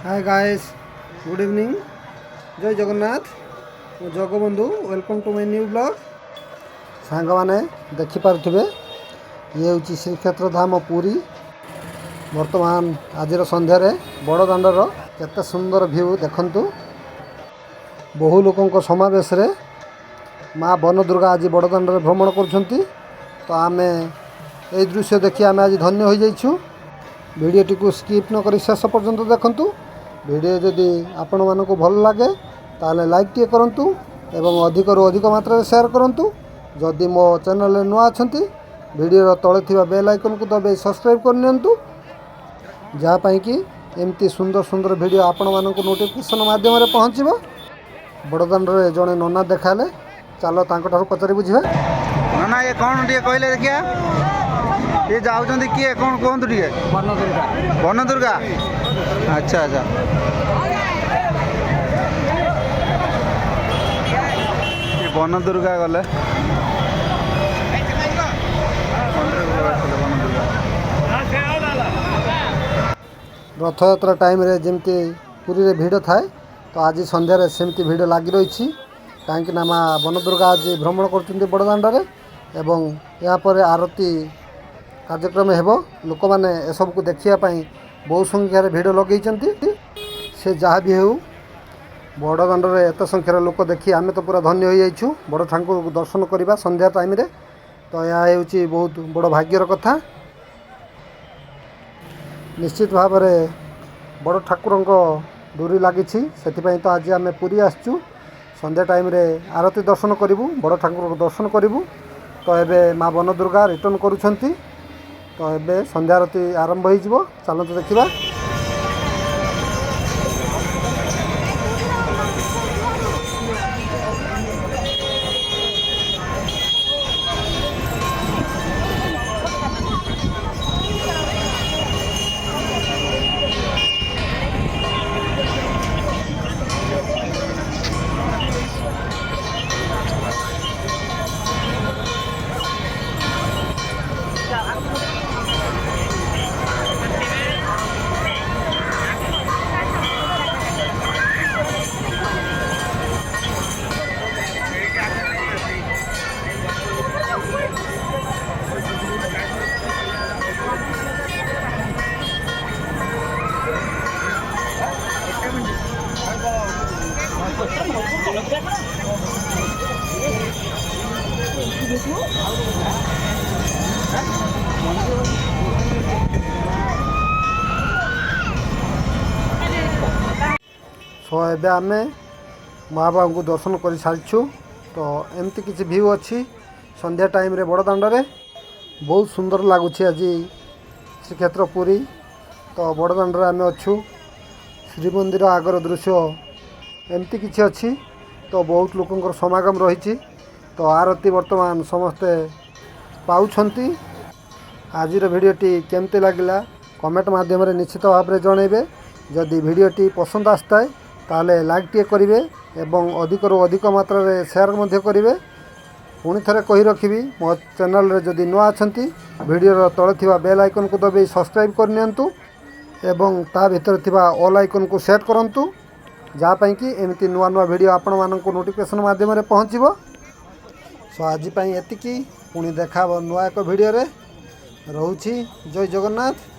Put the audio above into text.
Hi guys, good evening. Jai Jagannath. मो Jagabandhu, welcome to my new blog. Song मैंने देखिपे ये हूँ श्रीक्षेत्र धाम पुरी। वर्तमान आज संध्यारे बड़ दाण्डर केते सुंदर व्यू देखंतु। बहु लोकों समावेश रे माँ बन दुर्गा आज बड़ दाण्डर भ्रमण करुछंती। तो आमे ए दृश्य देखि आमे आज धन्य हो जाइछु। वीडियोटी को स्किप न करी शेष पर्यंत देखंतु। वीडियो जदि आपण मानको भल लागे ताले लाइक टे करंतु एवं अधिक रु अधिक मात्रा रे शेयर करंतु। जदि मो चैनल रे नुआ अछंती वीडियो रो तळे थिबा बेल आइकन को दबे सब्सक्राइब कर नियंतु, जा पई कि एमती सुंदर सुंदर वीडियो आपण मानको नोटिफिकेशन माध्यम रे पहुंचीबो। बड़दाण्ड रे जणे नन्ना देखाले, चलो तांको ठारू पचारि बुझिबा। नन्ना ये कौन टे कहले देखिया, ये जाउछंती किए कौन कहंतु टिके? बन दुर्गा। बन दुर्गा। अच्छा अच्छा, ये बन दुर्गा गले। रथयात्रा टाइम रे जेमती पुरी रे भिड़ थाए, तो आज संध्यारे सेमती भिड़ लगी रही। कहीं ना माँ बन दुर्गा आज भ्रमण कर बड़दाण्ड रे एवं या पर आरती कार्यक्रम हेबो। लोक मैंने एसब को देखापी बहु संख्यार भिड़ लगे से जहाँ भी हो बड़दाण्ड रे एत संख्यार लोक देखी आमे तो पूरा धन्य हो जाइछु। बड़ ठाकुर को दर्शन करवा संध्या टाइम रे, तो यह हूँ बहुत बड़ भाग्यर कथा। निश्चित भाव में बड़ ठाकुर डोरी लगी से तो आज आम पुरी आसचु। संध्या टाइम रे आरती दर्शन करूँ, बड़ ठाकुर को दर्शन करूँ। तो एबे माँ बन दुर्गा रिटर्न करुछंती। तो एबे संध्या आरती आरंभ हो। चलते देखा। सो एबे आमे माँ बाबा को दर्शन कर सारिछु। तो एमती किसी व्यू अच्छी संध्या टाइम रे बड़दाण्ड रे बहुत सुंदर लगुच। आज श्रीक्षेत्र पुरी तो बड़दाण्ड रे आमे अच्छू। श्रीमंदिर आगर दृश्य एमती किसी अच्छी। तो बहुत लोकंर समागम रही। तो आरती वर्तमान समस्ते पाउछंती। आज भिडियोटी केमती लगिला कमेंट माध्यम रे निश्चित भाव में जनइबे। जदि भिडियोटी पसंद आसताए ताले लाइक टे करिवे एवं अधिक रु अधिक मात्रा रे शेयर मध्य करिवे। पुणी थरे कहि रखिबी, मो चैनल रे जदि नुआ अछंती वीडियो रो तळे थिबा बेल आइकन को दबे सब्सक्राइब कर नियंतु एवं ता भीतर थिबा ऑल आइकन को सेट करंतु, जा पई कि एमती नुआ नुआ वीडियो आपण माननको नोटिफिकेशन माध्यम रे पहुंचीबो। सो आज पई एतिकी, पुणी देखाबो नुआ एक वीडियो रे। रहूची। जय जगन्नाथ।